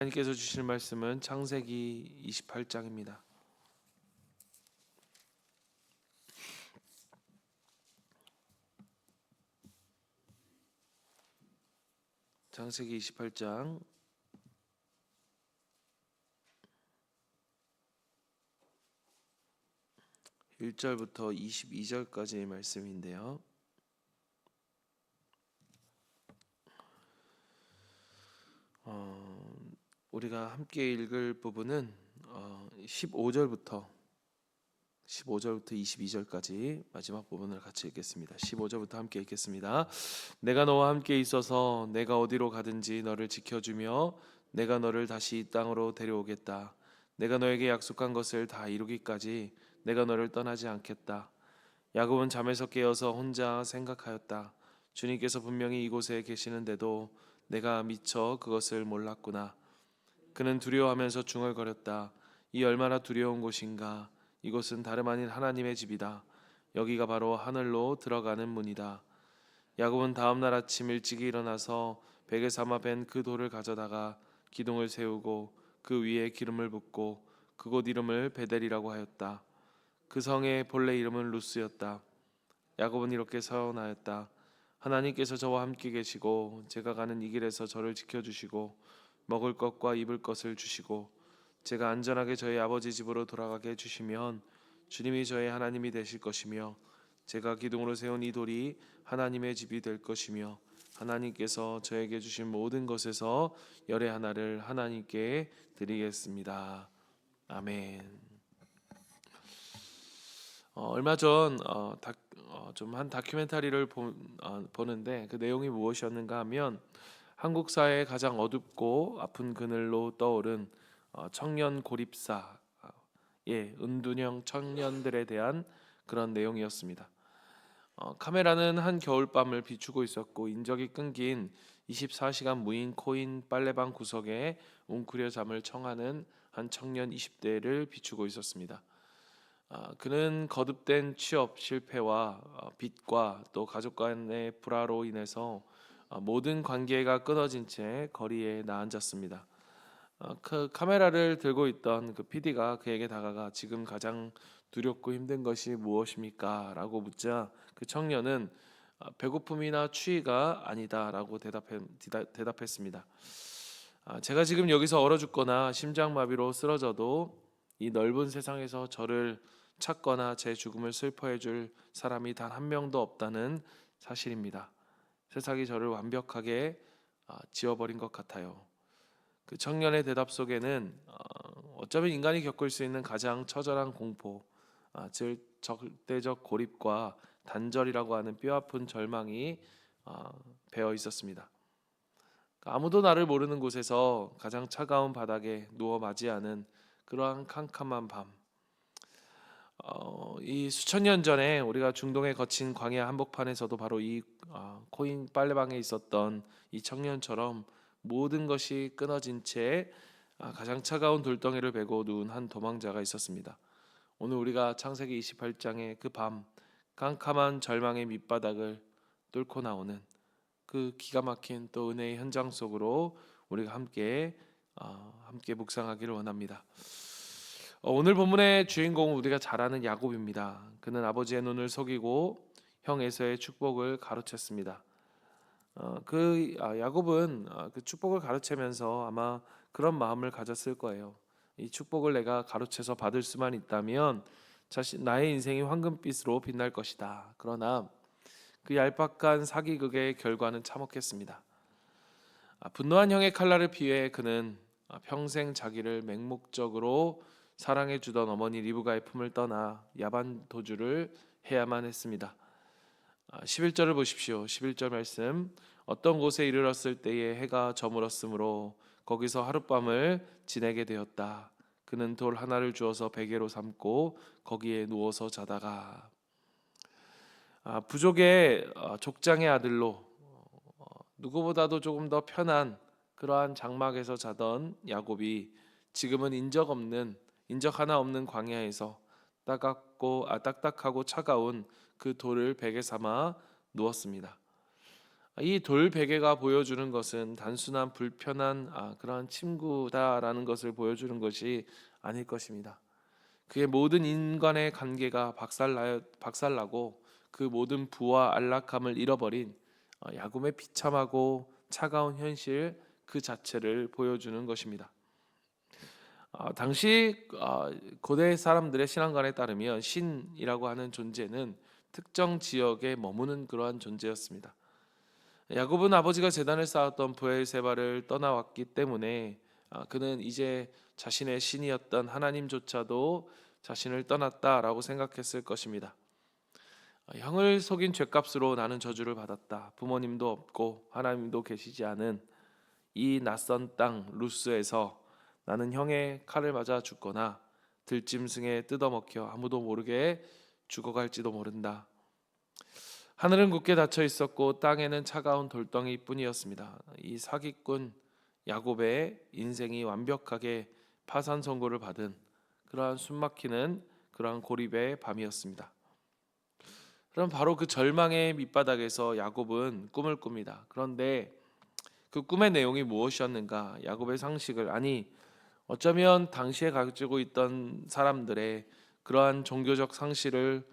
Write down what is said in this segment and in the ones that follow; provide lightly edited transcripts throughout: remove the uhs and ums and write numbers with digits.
하나님께서 주시는 말씀은 창세기 28장입니다. 창세기 28장 1절부터 22절까지의 말씀인데요. 우리가 함께 읽을 부분은 15절부터 22절까지 마지막 부분을 같이 읽겠습니다. 15절부터 함께 읽겠습니다. 내가 너와 함께 있어서 내가 어디로 가든지 너를 지켜주며 내가 너를 다시 이 땅으로 데려오겠다. 내가 너에게 약속한 것을 다 이루기까지 내가 너를 떠나지 않겠다. 야곱은 잠에서 깨어서 혼자 생각하였다. 주님께서 분명히 이곳에 계시는데도 내가 미처 그것을 몰랐구나. 그는 두려워하면서 중얼거렸다. 이 얼마나 두려운 곳인가. 이곳은 다름 아닌 하나님의 집이다. 여기가 바로 하늘로 들어가는 문이다. 야곱은 다음 날 아침 일찍이 일어나서 베개 삼아 벤 그 돌을 가져다가 기둥을 세우고 그 위에 기름을 붓고 그곳 이름을 베델이라고 하였다. 그 성의 본래 이름은 루스였다. 야곱은 이렇게 서원하였다. 하나님께서 저와 함께 계시고 제가 가는 이 길에서 저를 지켜주시고 먹을 것과 입을 것을 주시고 제가 안전하게 저희 아버지 집으로 돌아가게 해주시면 주님이 저의 하나님이 되실 것이며 제가 기둥으로 세운 이 돌이 하나님의 집이 될 것이며 하나님께서 저에게 주신 모든 것에서 열의 하나를 하나님께 드리겠습니다. 아멘. 얼마 전 좀 한 다큐멘터리를 보는데 그 내용이 무엇이었는가 하면 한국 사회의 가장 어둡고 아픈 그늘로 떠오른 청년 고립사, 은둔형 청년들에 대한 그런 내용이었습니다. 카메라는 한 겨울밤을 비추고 있었고 인적이 끊긴 24시간 무인 코인 빨래방 구석에 웅크려 잠을 청하는 한 청년 20대를 비추고 있었습니다. 그는 거듭된 취업 실패와 빚과 또 가족 간의 불화로 인해서 모든 관계가 끊어진 채 거리에 나앉았습니다. 그 카메라를 들고 있던 그 PD가 그에게 다가가 지금 가장 두렵고 힘든 것이 무엇입니까? 라고 묻자 그 청년은 배고픔이나 추위가 아니다라고 대답했습니다. 제가 지금 여기서 얼어 죽거나 심장마비로 쓰러져도 이 넓은 세상에서 저를 찾거나 제 죽음을 슬퍼해 줄 사람이 단 한 명도 없다는 사실입니다. 세상이 저를 완벽하게 지워버린 것 같아요. 그 청년의 대답 속에는 어쩌면 인간이 겪을 수 있는 가장 처절한 공포, 즉 절대적 고립과 단절이라고 하는 뼈아픈 절망이 배어 있었습니다. 아무도 나를 모르는 곳에서 가장 차가운 바닥에 누워 맞이하는 그러한 캄캄한 밤. 이 수천 년 전에 우리가 중동의 거친 광야 한복판에서도 바로 이 코인 빨래방에 있었던 이 청년처럼 모든 것이 끊어진 채 가장 차가운 돌덩이를 베고 누운 한 도망자가 있었습니다. 오늘 우리가 창세기 28장의 그 밤 캄캄한 절망의 밑바닥을 뚫고 나오는 그 기가 막힌 또 은혜의 현장 속으로 우리가 함께 묵상하기를 원합니다. 오늘 본문의 주인공은 우리가 잘 아는 야곱입니다. 그는 아버지의 눈을 속이고 형 에서의 축복을 가로챘습니다. 야곱은 그 축복을 가로채면서 아마 그런 마음을 가졌을 거예요. 이 축복을 내가 가로채서 받을 수만 있다면 나의 인생이 황금빛으로 빛날 것이다. 그러나 그 얄팍한 사기극의 결과는 참혹했습니다. 분노한 형의 칼날을 피해 그는 평생 자기를 맹목적으로 사랑해 주던 어머니 리브가의 품을 떠나 야반 도주를 해야만 했습니다. 11절을 보십시오. 11절 말씀. 어떤 곳에 이르렀을 때에 해가 저물었으므로 거기서 하룻밤을 지내게 되었다. 그는 돌 하나를 주어서 베개로 삼고 거기에 누워서 자다가 부족의 족장의 아들로 누구보다도 조금 더 편한 그러한 장막에서 자던 야곱이 지금은 인적 하나 없는 광야에서 딱딱하고 차가운 그 돌을 베개 삼아 누웠습니다. 이 돌베개가 보여주는 것은 단순한 불편한 그러한 침구다라는 것을 보여주는 것이 아닐 것입니다. 그의 모든 인간의 관계가 박살나고 그 모든 부와 안락함을 잃어버린 야곱의 비참하고 차가운 현실 그 자체를 보여주는 것입니다. 당시 고대 사람들의 신앙관에 따르면 신이라고 하는 존재는 특정 지역에 머무는 그러한 존재였습니다. 야곱은 아버지가 제단을 쌓았던 브엘세바를 떠나왔기 때문에 그는 이제 자신의 신이었던 하나님조차도 자신을 떠났다라고 생각했을 것입니다. 형을 속인 죄값으로 나는 저주를 받았다. 부모님도 없고 하나님도 계시지 않은 이 낯선 땅 루스에서 나는 형의 칼을 맞아 죽거나 들짐승에 뜯어먹혀 아무도 모르게 죽어갈지도 모른다. 하늘은 굳게 닫혀 있었고 땅에는 차가운 돌덩이뿐이었습니다. 이 사기꾼 야곱의 인생이 완벽하게 파산 선고를 받은 그러한 숨막히는 그러한 고립의 밤이었습니다. 그럼 바로 그 절망의 밑바닥에서 야곱은 꿈을 꿉니다. 그런데 그 꿈의 내용이 무엇이었는가? 야곱의 상식을 어쩌면 당시에 가지고 있던 사람들의 그러한 종교적 상식을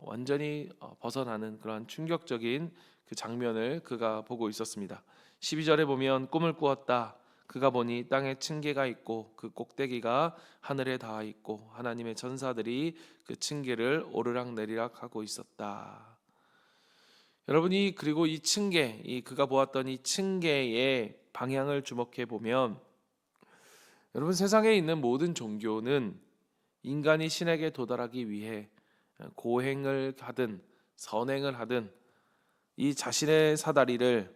완전히 벗어나는 그러한 충격적인 그 장면을 그가 보고 있었습니다. 12절에 보면 꿈을 꾸었다. 그가 보니 땅에 층계가 있고 그 꼭대기가 하늘에 닿아 있고 하나님의 천사들이 그 층계를 오르락내리락 하고 있었다. 여러분이 그리고 이 층계, 그가 보았던 이 층계의 방향을 주목해 보면 여러분 세상에 있는 모든 종교는 인간이 신에게 도달하기 위해 고행을 하든 선행을 하든 이 자신의 사다리를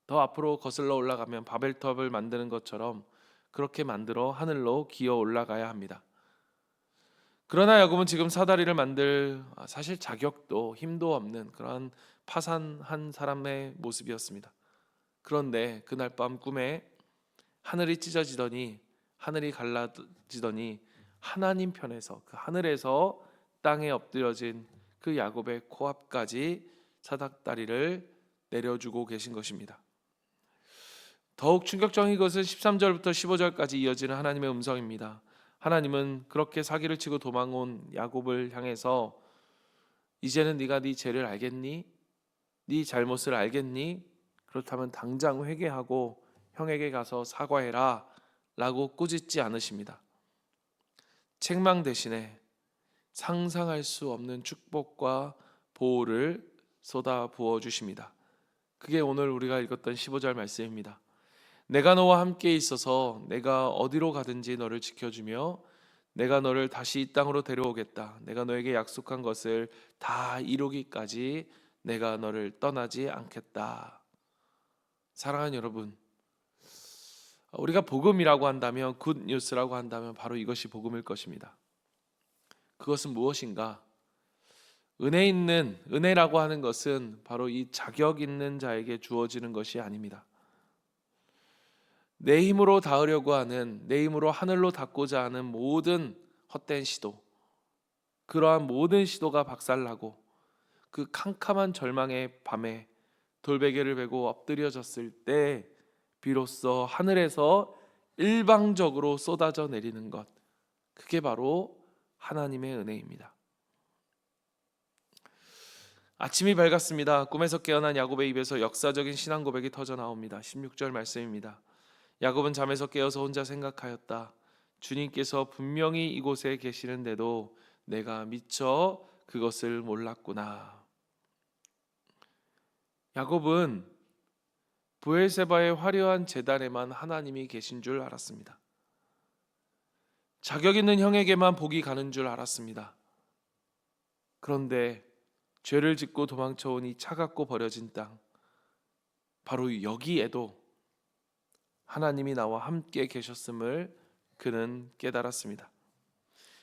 더 앞으로 거슬러 올라가면 바벨탑을 만드는 것처럼 그렇게 만들어 하늘로 기어 올라가야 합니다. 그러나 야곱은 지금 사다리를 만들 사실 자격도 힘도 없는 그런 파산한 사람의 모습이었습니다. 그런데 그날 밤 꿈에 하늘이 찢어지더니 하늘이 갈라지더니 하나님 편에서 그 하늘에서 땅에 엎드려진 그 야곱의 코앞까지 사닥다리를 내려주고 계신 것입니다. 더욱 충격적인 것은 13절부터 15절까지 이어지는 하나님의 음성입니다. 하나님은 그렇게 사기를 치고 도망온 야곱을 향해서 이제는 네가 네 죄를 알겠니? 네 잘못을 알겠니? 그렇다면 당장 회개하고 형에게 가서 사과해라 라고 꾸짖지 않으십니다. 책망 대신에 상상할 수 없는 축복과 보호를 쏟아 부어 주십니다. 그게 오늘 우리가 읽었던 15절 말씀입니다. 내가 너와 함께 있어서 내가 어디로 가든지 너를 지켜주며 내가 너를 다시 이 땅으로 데려오겠다. 내가 너에게 약속한 것을 다 이루기까지 내가 너를 떠나지 않겠다. 사랑하는 여러분, 우리가 복음이라고 한다면, 굿 뉴스라고 한다면 바로 이것이 복음일 것입니다. 그것은 무엇인가? 은혜라고 하는 것은 바로 이 자격 있는 자에게 주어지는 것이 아닙니다. 내 힘으로 닿으려고 하는, 내 힘으로 하늘로 닿고자 하는 모든 헛된 시도, 그러한 모든 시도가 박살나고 그 캄캄한 절망의 밤에 돌베개를 베고 엎드려졌을 때 비로소 하늘에서 일방적으로 쏟아져 내리는 것, 그게 바로 하나님의 은혜입니다. 아침이 밝았습니다. 꿈에서 깨어난 야곱의 입에서 역사적인 신앙 고백이 터져 나옵니다. 16절 말씀입니다. 야곱은 잠에서 깨어서 혼자 생각하였다. 주님께서 분명히 이곳에 계시는데도 내가 미처 그것을 몰랐구나. 야곱은 브엘세바의 화려한 제단에만 하나님이 계신 줄 알았습니다. 자격 있는 형에게만 복이 가는 줄 알았습니다. 그런데 죄를 짓고 도망쳐온 이 차갑고 버려진 땅, 바로 여기에도 하나님이 나와 함께 계셨음을 그는 깨달았습니다.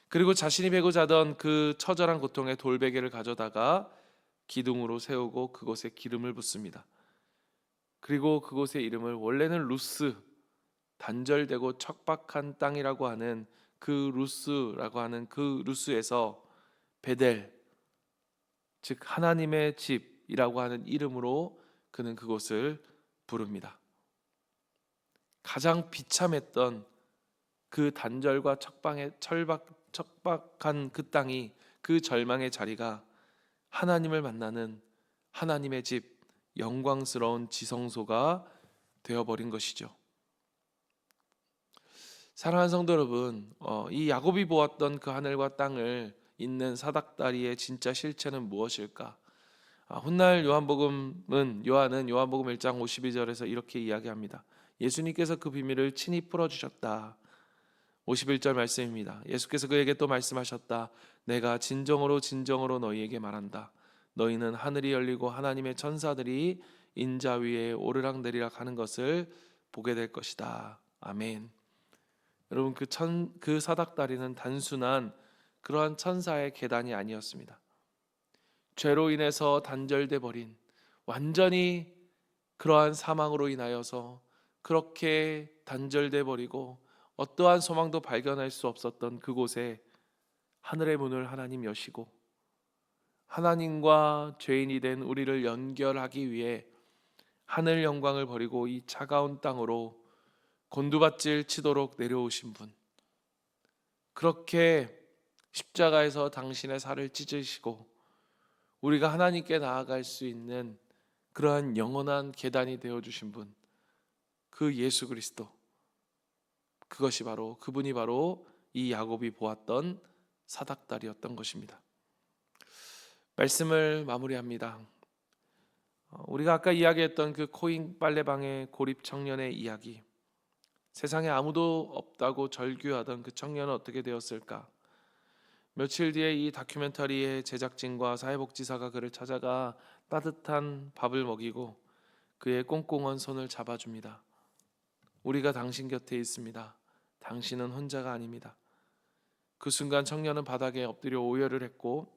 그리고 자신이 베고 자던 그 처절한 고통의 돌베개를 가져다가 기둥으로 세우고 그곳에 기름을 붓습니다. 그리고 그곳의 이름을 원래는 루스, 단절되고 척박한 땅이라고 하는 그 루스라고 하는 그 루스에서 베델, 즉 하나님의 집, 단절이라고 하는 이름으로 그는 그곳을 부릅니다. 가장 비참했던 그 단절과 척박한 그 땅이, 그 절망의 자리가 하나님을 만나는 하나님의 집, 영광스러운 지성소가 되어버린 것이죠. 사랑하는 성도 여러분, 이 야곱이 보았던 그 하늘과 땅을 잇는 사닥다리의 진짜 실체는 무엇일까? 훗날 요한은 요한복음 1장 52절에서 이렇게 이야기합니다. 예수님께서 그 비밀을 친히 풀어주셨다. 51절 말씀입니다. 예수께서 그에게 또 말씀하셨다. 내가 진정으로 진정으로 너희에게 말한다. 너희는 하늘이 열리고 하나님의 천사들이 인자 위에 오르락내리락 하는 것을 보게 될 것이다. 아멘. 여러분, 그 사닥다리는 단순한 그러한 천사의 계단이 아니었습니다. 죄로 인해서 단절돼 버린, 완전히 그러한 사망으로 인하여서 그렇게 단절돼 버리고 어떠한 소망도 발견할 수 없었던 그곳에 하늘의 문을 하나님 여시고 하나님과 죄인이 된 우리를 연결하기 위해 하늘 영광을 버리고 이 차가운 땅으로 곤두박질 치도록 내려오신 분, 그렇게 십자가에서 당신의 살을 찢으시고 우리가 하나님께 나아갈 수 있는 그러한 영원한 계단이 되어주신 분, 그 예수 그리스도, 그분이 바로 이 야곱이 보았던 사닥다리였던 것입니다. 말씀을 마무리합니다. 우리가 아까 이야기했던 그 코인 빨래방의 고립 청년의 이야기, 세상에 아무도 없다고 절규하던 그 청년은 어떻게 되었을까? 며칠 뒤에 이 다큐멘터리의 제작진과 사회복지사가 그를 찾아가 따뜻한 밥을 먹이고 그의 꽁꽁한 손을 잡아줍니다. 우리가 당신 곁에 있습니다. 당신은 혼자가 아닙니다. 그 순간 청년은 바닥에 엎드려 오열을 했고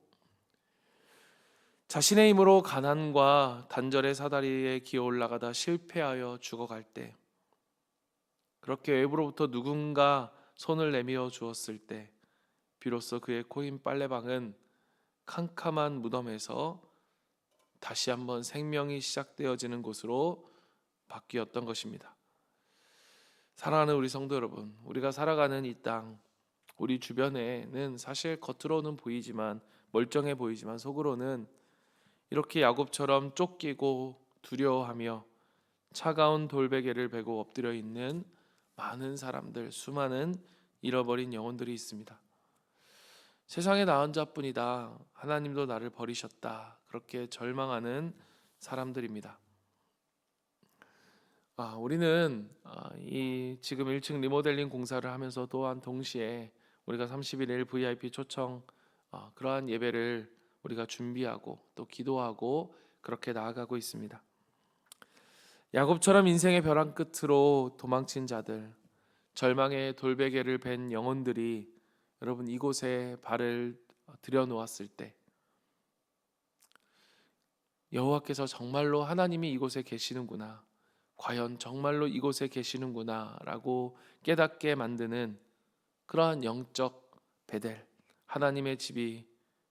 자신의 힘으로 가난과 단절의 사다리에 기어 올라가다 실패하여 죽어갈 때, 그렇게 외부로부터 누군가 손을 내밀어 주었을 때 비로소 그의 코인 빨래방은 캄캄한 무덤에서 다시 한번 생명이 시작되어지는 곳으로 바뀌었던 것입니다. 사랑하는 우리 성도 여러분, 우리가 살아가는 이 땅, 우리 주변에는 사실 겉으로는 보이지만, 멀쩡해 보이지만 속으로는 이렇게 야곱처럼 쫓기고 두려워하며 차가운 돌베개를 베고 엎드려 있는 많은 사람들, 수많은 잃어버린 영혼들이 있습니다. 세상에 나 혼자뿐이다, 하나님도 나를 버리셨다, 그렇게 절망하는 사람들입니다. 우리는 이 지금 1층 리모델링 공사를 하면서 또한 동시에 우리가 30일 VIP 초청 그러한 예배를 우리가 준비하고 또 기도하고 그렇게 나아가고 있습니다. 야곱처럼 인생의 벼랑 끝으로 도망친 자들, 절망의 돌베개를 벤 영혼들이 여러분 이곳에 발을 들여놓았을 때 여호와께서 정말로 하나님이 이곳에 계시는구나, 과연 정말로 이곳에 계시는구나 라고 깨닫게 만드는 그러한 영적 베델, 하나님의 집이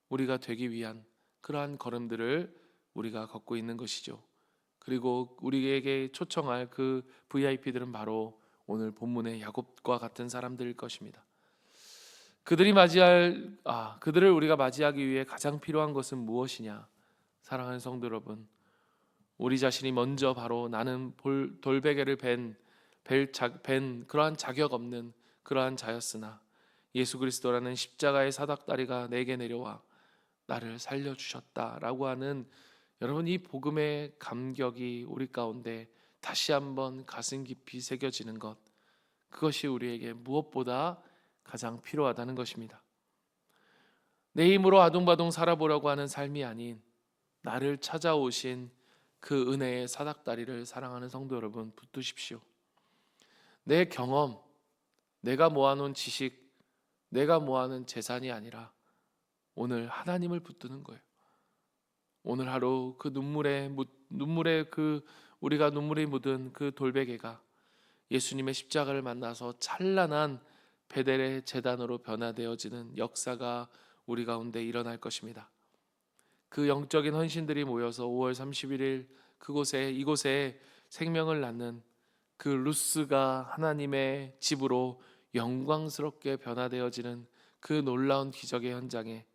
우리가 되기 위한 그러한 걸음들을 우리가 걷고 있는 것이죠. 그리고 우리에게 초청할 그 VIP들은 바로 오늘 본문의 야곱과 같은 사람들일 것입니다. 그들을 우리가 맞이하기 위해 가장 필요한 것은 무엇이냐? 사랑하는 성도 여러분, 우리 자신이 먼저 바로 나는 돌베개를 벤 그러한 자격 없는 그러한 자였으나 예수 그리스도라는 십자가의 사닥다리가 내게 내려와 나를 살려주셨다라고 하는 여러분 이 복음의 감격이 우리 가운데 다시 한번 가슴 깊이 새겨지는 것, 그것이 우리에게 무엇보다 가장 필요하다는 것입니다. 내 힘으로 아둥바둥 살아보려고 하는 삶이 아닌 나를 찾아오신 그 은혜의 사닥다리를 사랑하는 성도 여러분 붙드십시오. 내 경험, 내가 모아놓은 지식, 내가 모아놓은 재산이 아니라 오늘 하나님을 붙드는 거예요. 오늘 하루 그 우리가 눈물이 묻은 그 돌베개가 예수님의 십자가를 만나서 찬란한 베델의 제단으로 변화되어지는 역사가 우리 가운데 일어날 것입니다. 그 영적인 헌신들이 모여서 5월 31일 이곳에 생명을 낳는 그 루스가 하나님의 집으로 영광스럽게 변화되어지는 그 놀라운 기적의 현장에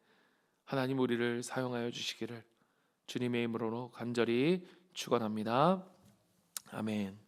하나님 우리를 사용하여 주시기를 주님의 이름으로 간절히 축원합니다. 아멘.